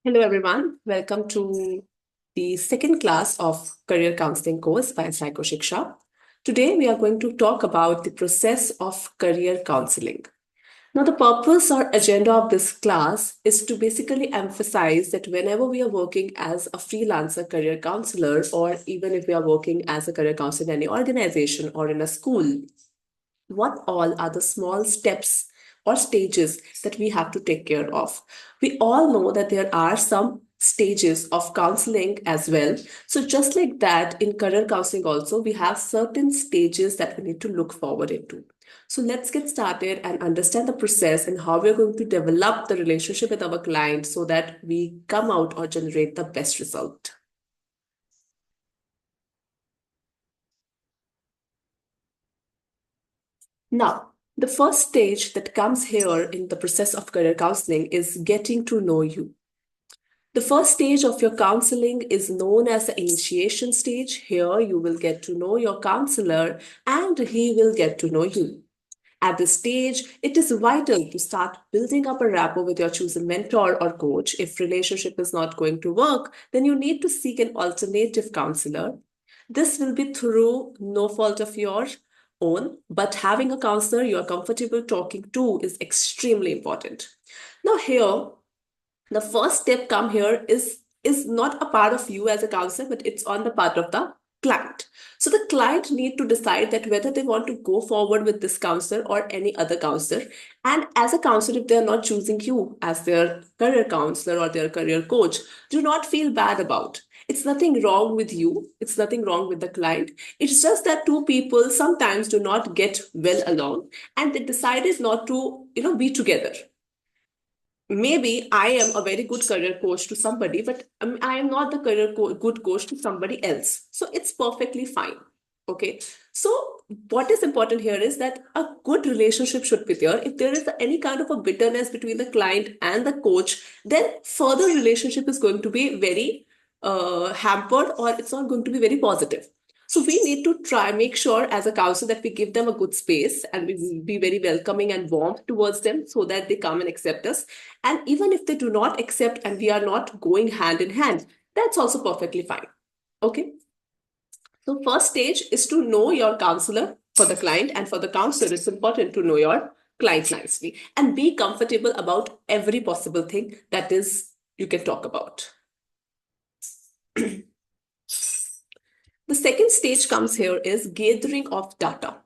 Hello, everyone. Welcome to the second class of Career Counseling course by Psychoshiksha. Today, we are going to talk about the process of career counseling. Now, the purpose or agenda of this class is to basically emphasize that whenever we are working as a freelancer career counselor, or even if we are working as a career counselor in any organization or in a school, what all are the small steps or stages that we have to take care of. We all know that there are some stages of counseling as well. So, just like that, in career counseling, also, we have certain stages that we need to look forward into. So, let's get started and understand the process and how we're going to develop the relationship with our client so that we come out or generate the best result. Now, the first stage that comes here in the process of career counseling is getting to know you. The first stage of your counseling is known as the initiation stage. Here, you will get to know your counselor and he will get to know you. At this stage, it is vital to start building up a rapport with your chosen mentor or coach. If relationship is not going to work, then you need to seek an alternative counselor. This will be through no fault of your own, but having a counselor you are comfortable talking to is extremely important. Now, here, the first step come here is not a part of you as a counselor, but it's on the part of the client. So the client need to decide that whether they want to go forward with this counselor or any other counselor. And as a counselor, if they're not choosing you as their career counselor or their career coach, do not feel bad about. It's nothing wrong with you. It's nothing wrong with the client. It's just that two people sometimes do not get well along and they decided not to, be together. Maybe I am a very good career coach to somebody, but I am not the good coach to somebody else. So it's perfectly fine. Okay. So what is important here is that a good relationship should be there. If there is any kind of a bitterness between the client and the coach, then further relationship is going to be very hampered or it's not going to be very positive. So we need to try, make sure as a counselor that we give them a good space and we will be very welcoming and warm towards them so that they come and accept us. And even if they do not accept and we are not going hand in hand, that's also perfectly fine. Okay. So first stage is to know your counselor for the client, and for the counselor, it's important to know your client nicely and be comfortable about every possible thing that is you can talk about. The second stage comes here is gathering of data.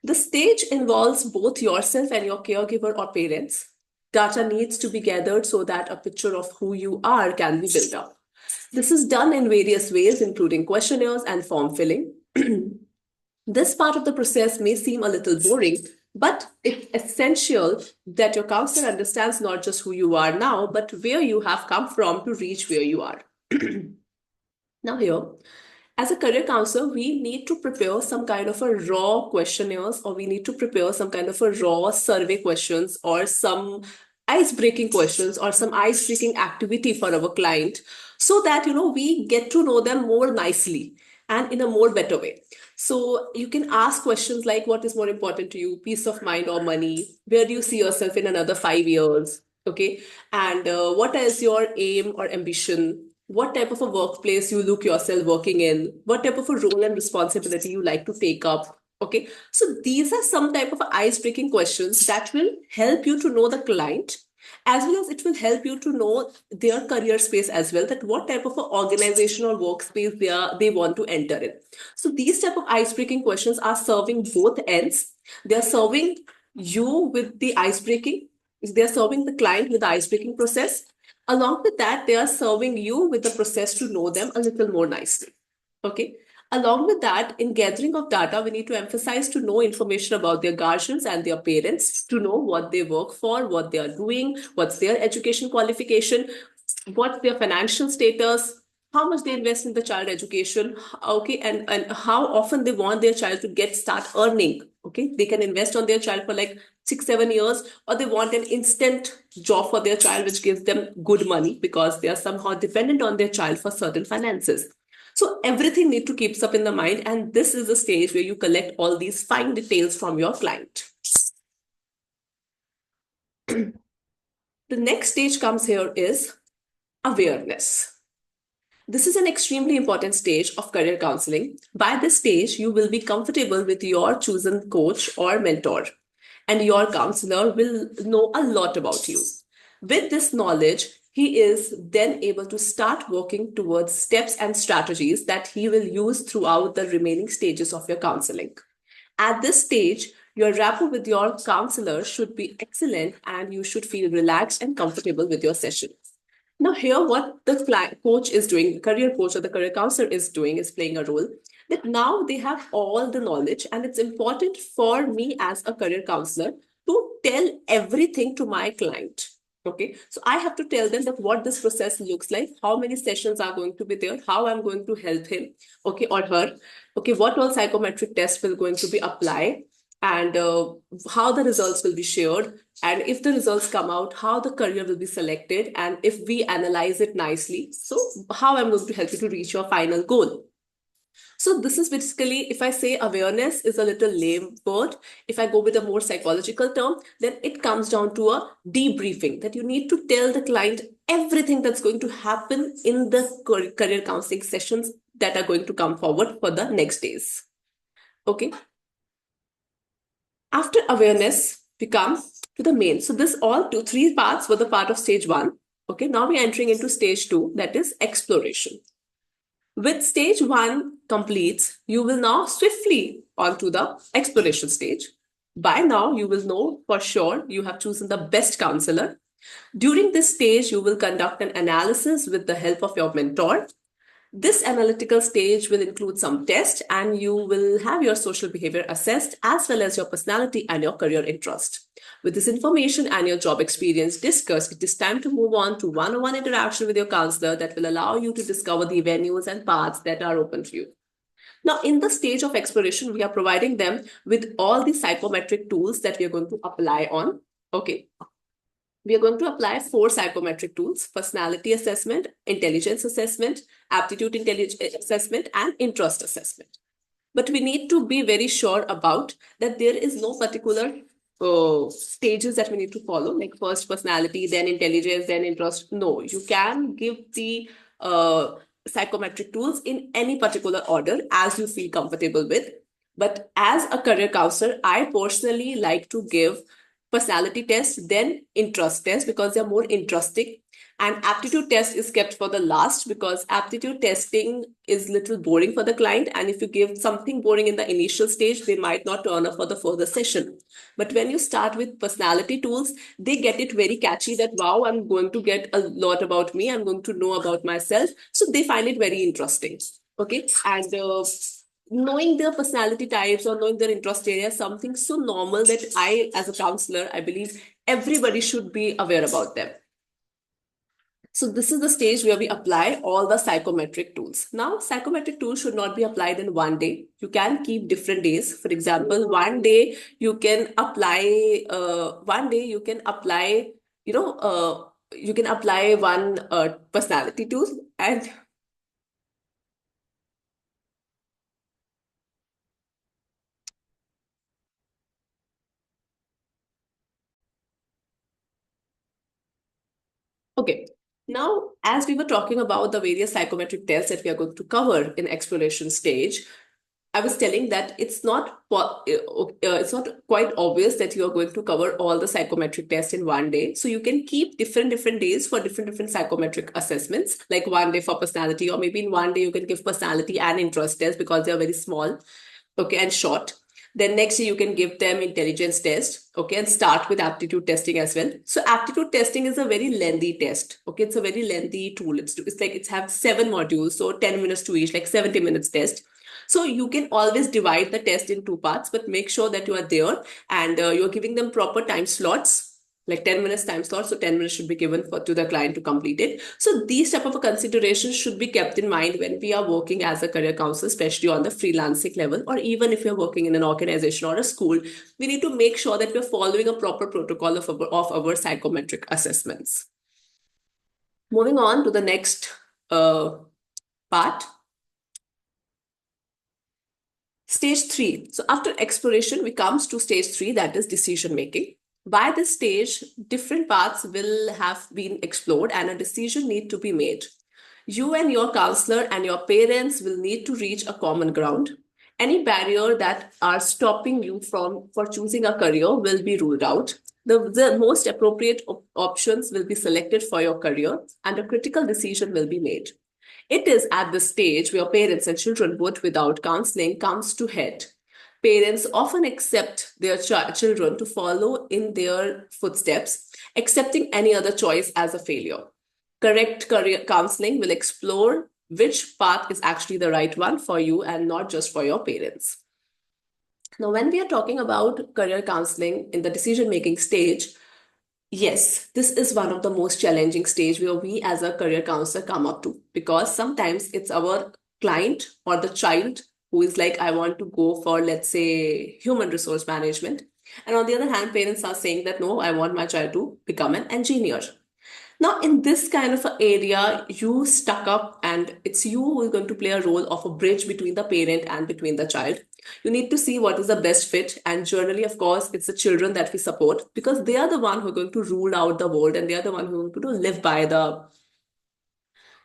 The stage involves both yourself and your caregiver or parents. Data needs to be gathered so that a picture of who you are can be built up. This is done in various ways, including questionnaires and form filling. This part of the process may seem a little boring, but it's essential that your counselor understands not just who you are now, but where you have come from to reach where you are. Now, here, as a career counselor, we need to prepare some kind of a raw questionnaires, or we need to prepare some kind of a raw survey questions or some ice-breaking questions or some ice-breaking activity for our client so that we get to know them more nicely and in a more better way. So you can ask questions like, what is more important to you, peace of mind or money? Where do you see yourself in another 5 years? Okay. And what is your aim or ambition? What type of a workplace you look yourself working in? What type of a role and responsibility you like to take up? Okay. So these are some type of ice breaking questions that will help you to know the client, as well as it will help you to know their career space as well, that what type of a organization or workspace they want to enter in. So these type of ice breaking questions are serving both ends. They are serving you with the ice breaking, they are serving the client with the ice breaking process. Along with that, they are serving you with the process to know them a little more nicely. Okay. Along with that, in gathering of data, we need to emphasize to know information about their guardians and their parents, to know what they work for, what they are doing, what's their education qualification, what's their financial status, how much they invest in the child education, okay, and how often they want their child to start earning. Okay, they can invest on their child for like 6 7 years, or they want an instant job for their child which gives them good money because they are somehow dependent on their child for certain finances. So everything need to keep up in the mind, and this is the stage where you collect all these fine details from your client. The next stage comes here is awareness. This is an extremely important stage of career counseling. By this stage, you will be comfortable with your chosen coach or mentor, and your counselor will know a lot about you. With this knowledge, he is then able to start working towards steps and strategies that he will use throughout the remaining stages of your counseling. At this stage, your rapport with your counselor should be excellent and you should feel relaxed and comfortable with your session. Now, here, what the coach is doing, the career coach or the career counselor is doing, is playing a role that now they have all the knowledge, and it's important for me as a career counselor to tell everything to my client. Okay, so I have to tell them that what this process looks like, how many sessions are going to be there, how I'm going to help him, okay, or her, okay, what all psychometric tests will going to be applied, and how the results will be shared, and if the results come out, how the career will be selected, and if we analyze it nicely, so how I'm going to help you to reach your final goal. So this is basically, if I say awareness is a little lame word, if I go with a more psychological term, then it comes down to a debriefing, that you need to tell the client everything that's going to happen in the career counseling sessions that are going to come forward for the next days. Okay. After awareness, we come to the main. So this all three parts were the part of stage 1. Okay, now we're entering into stage 2, that is exploration. With stage 1 completes, you will now swiftly onto the exploration stage. By now, you will know for sure you have chosen the best counselor. During this stage, you will conduct an analysis with the help of your mentor. This analytical stage will include some tests, and you will have your social behavior assessed as well as your personality and your career interest. With this information and your job experience discussed, it is time to move on to one-on-one interaction with your counselor that will allow you to discover the venues and paths that are open to you. Now, in the stage of exploration, we are providing them with all the psychometric tools that we are going to apply on. Okay. We are going to apply 4 psychometric tools: personality assessment, intelligence assessment, aptitude assessment, and interest assessment. But we need to be very sure about that there is no particular stages that we need to follow, like first personality, then intelligence, then interest. No, you can give the psychometric tools in any particular order as you feel comfortable with. But as a career counselor, I personally like to give personality test, then interest test, because they're more interesting. And aptitude test is kept for the last because aptitude testing is little boring for the client. And if you give something boring in the initial stage, they might not turn up for the further session. But when you start with personality tools, they get it very catchy that, wow, I'm going to get a lot about me. I'm going to know about myself. So they find it very interesting. Okay. And knowing their personality types or knowing their interest areas, something so normal that I, as a counselor, I believe everybody should be aware about them. So this is the stage where we apply all the psychometric tools. Now, psychometric tools should not be applied in one day. You can keep different days. For example, one day you can apply, you can apply one personality tool, and okay. Now, as we were talking about the various psychometric tests that we are going to cover in exploration stage, I was telling that it's not quite obvious that you are going to cover all the psychometric tests in one day. So you can keep different days for different psychometric assessments, like one day for personality, or maybe in one day you can give personality and interest tests because they are very small, okay, and short. Then next day you can give them intelligence test, okay, and start with aptitude testing as well. So aptitude testing is a very lengthy test, okay, it's a very lengthy tool. It's like it's have 7 modules, so 10 minutes to each, like 70 minutes test. So you can always divide the test in 2 parts, but make sure that you are there and you're giving them proper time slots, like 10 minutes time slot. So 10 minutes should be given to the client to complete it. So these type of considerations should be kept in mind when we are working as a career counselor, especially on the freelancing level, or even if you're working in an organization or a school. We need to make sure that we're following a proper protocol of our psychometric assessments. Moving on to the next part. Stage 3. So after exploration, we comes to stage 3, that is decision making. By this stage, different paths will have been explored and a decision need to be made. You and your counselor and your parents will need to reach a common ground. Any barrier that are stopping you from for choosing a career will be ruled out. The most appropriate options will be selected for your career and a critical decision will be made. It is at this stage where parents and children vote without counseling comes to head. Parents often accept their children to follow in their footsteps, accepting any other choice as a failure. Correct career counseling will explore which path is actually the right one for you and not just for your parents. Now, when we are talking about career counseling in the decision making stage, yes, this is one of the most challenging stage where we as a career counselor come up to, because sometimes it's our client or the child who is like, I want to go for, let's say, human resource management. And on the other hand, parents are saying that, no, I want my child to become an engineer. Now, in this kind of a area, you stuck up, and it's you who is going to play a role of a bridge between the parent and between the child. You need to see what is the best fit, and generally, of course, it's the children that we support because they are the one who are going to rule out the world, and they are the one who are going to live by the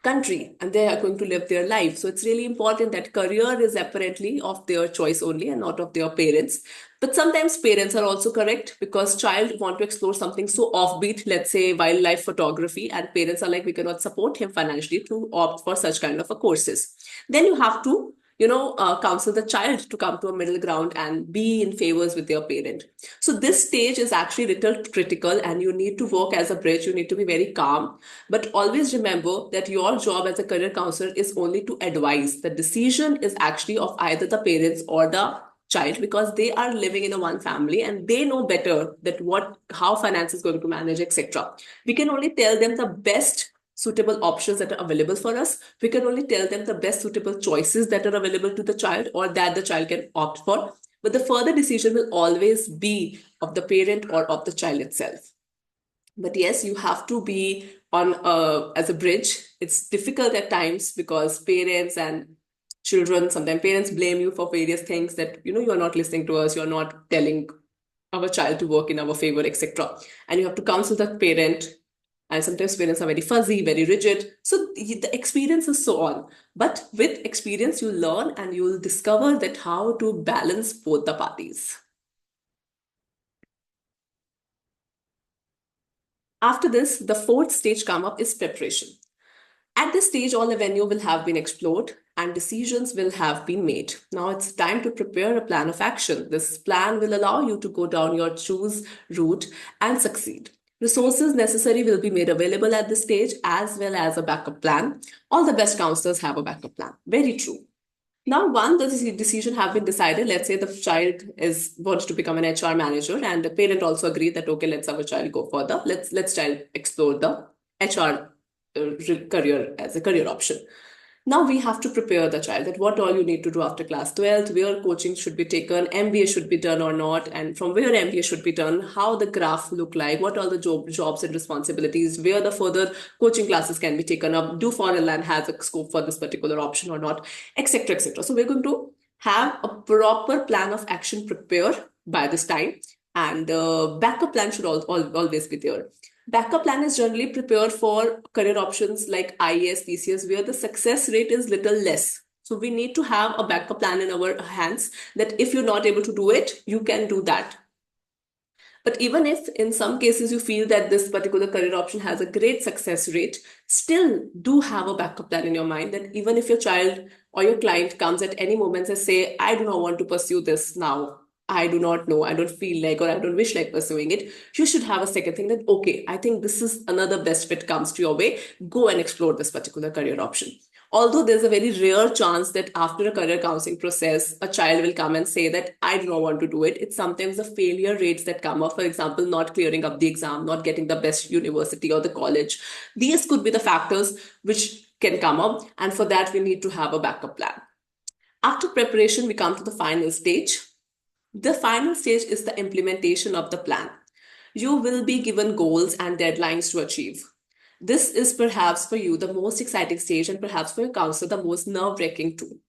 country, and they are going to live their life. So it's really important that career is apparently of their choice only and not of their parents. But sometimes parents are also correct because child want to explore something so offbeat, let's say wildlife photography, and parents are like, we cannot support him financially to opt for such kind of a courses. Then you have to counsel the child to come to a middle ground and be in favors with their parent. So this stage is actually little critical, and you need to work as a bridge. You need to be very calm, but always remember that your job as a career counselor is only to advise. The decision is actually of either the parents or the child, because they are living in a one family and they know better that how finance is going to manage, etc. We can only tell them the best suitable options that are available for us. We can only tell them the best suitable choices that are available to the child or that the child can opt for. But the further decision will always be of the parent or of the child itself. But yes, you have to be on as a bridge. It's difficult at times because parents and children, sometimes parents blame you for various things that, you're not listening to us, you're not telling our child to work in our favor, etc. And you have to counsel that parent, and sometimes parents are very fuzzy, very rigid. So the experience is so on. But with experience, you learn and you will discover that how to balance both the parties. After this, the fourth stage come up is preparation. At this stage, all avenue will have been explored and decisions will have been made. Now it's time to prepare a plan of action. This plan will allow you to go down your choose route and succeed. Resources necessary will be made available at this stage as well as a backup plan. All the best counselors have a backup plan. Very true. Now, the decision have been decided. Let's say the child wants to become an HR manager, and the parent also agreed that okay, let's have a child go further. Let's child explore the HR career as a career option. Now we have to prepare the child that what all you need to do after class 12th, where coaching should be taken, MBA should be done or not, and from where MBA should be done, how the graph look like, what all the jobs and responsibilities, where the further coaching classes can be taken up, do foreign land has a scope for this particular option or not, etc., etc. So we're going to have a proper plan of action prepared by this time, and the backup plan should always be there. Backup plan is generally prepared for career options like IAS, PCS, where the success rate is little less. So we need to have a backup plan in our hands that if you're not able to do it, you can do that. But even if in some cases you feel that this particular career option has a great success rate, still do have a backup plan in your mind that even if your child or your client comes at any moment and say, I do not want to pursue this now, I do not know, I don't feel like, or I don't wish like pursuing it, you should have a second thing that, okay, I think this is another best fit comes to your way, go and explore this particular career option. Although there's a very rare chance that after a career counseling process, a child will come and say that I do not want to do it. It's sometimes the failure rates that come up, for example, not clearing up the exam, not getting the best university or the college. These could be the factors which can come up. And for that, we need to have a backup plan. After preparation, we come to the final stage. The final stage is the implementation of the plan. You will be given goals and deadlines to achieve. This is perhaps for you the most exciting stage, and perhaps for your counselor the most nerve-wracking too.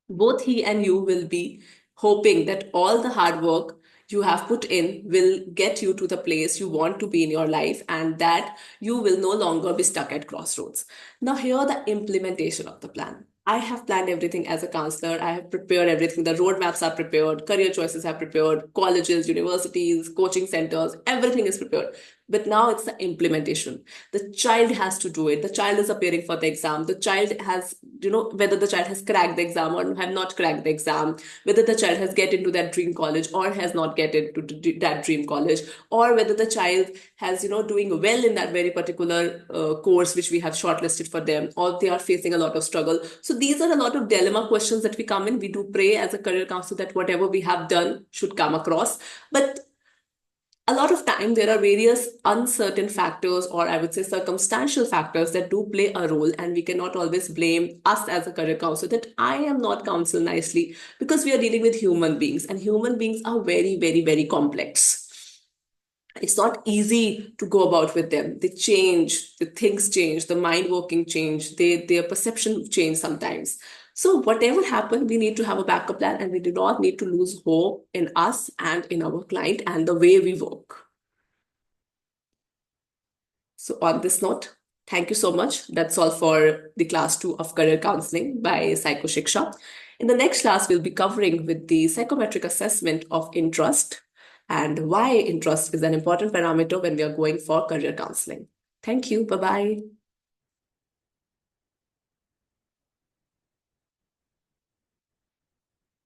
Both he and you will be hoping that all the hard work you have put in will get you to the place you want to be in your life, and that you will no longer be stuck at crossroads. Now, here the implementation of the plan. I have planned everything as a counselor. I have prepared everything. The roadmaps are prepared, career choices are prepared, colleges, universities, coaching centers, everything is prepared. But now it's the implementation. The child has to do it. The child is appearing for the exam. The child has, whether the child has cracked the exam or have not cracked the exam, whether the child has get into that dream college or has not get into that dream college, or whether the child has, doing well in that very particular course which we have shortlisted for them, or they are facing a lot of struggle. So these are a lot of dilemma questions that we come in. We do pray as a career counselor that whatever we have done should come across. But a lot of time there are various uncertain factors, or I would say circumstantial factors, that do play a role, and we cannot always blame us as a career counselor that I am not counseled nicely, because we are dealing with human beings, and human beings are very, very, very complex. It's not easy to go about with them. They change, the things change, the mind working change, their perception change sometimes. So whatever happened, we need to have a backup plan, and we do not need to lose hope in us and in our client and the way we work. So on this note, thank you so much. That's all for the class 2 of career counseling by Psycho Shiksha. In the next class, we'll be covering with the psychometric assessment of interest and why interest is an important parameter when we are going for career counseling. Thank you. Bye-bye.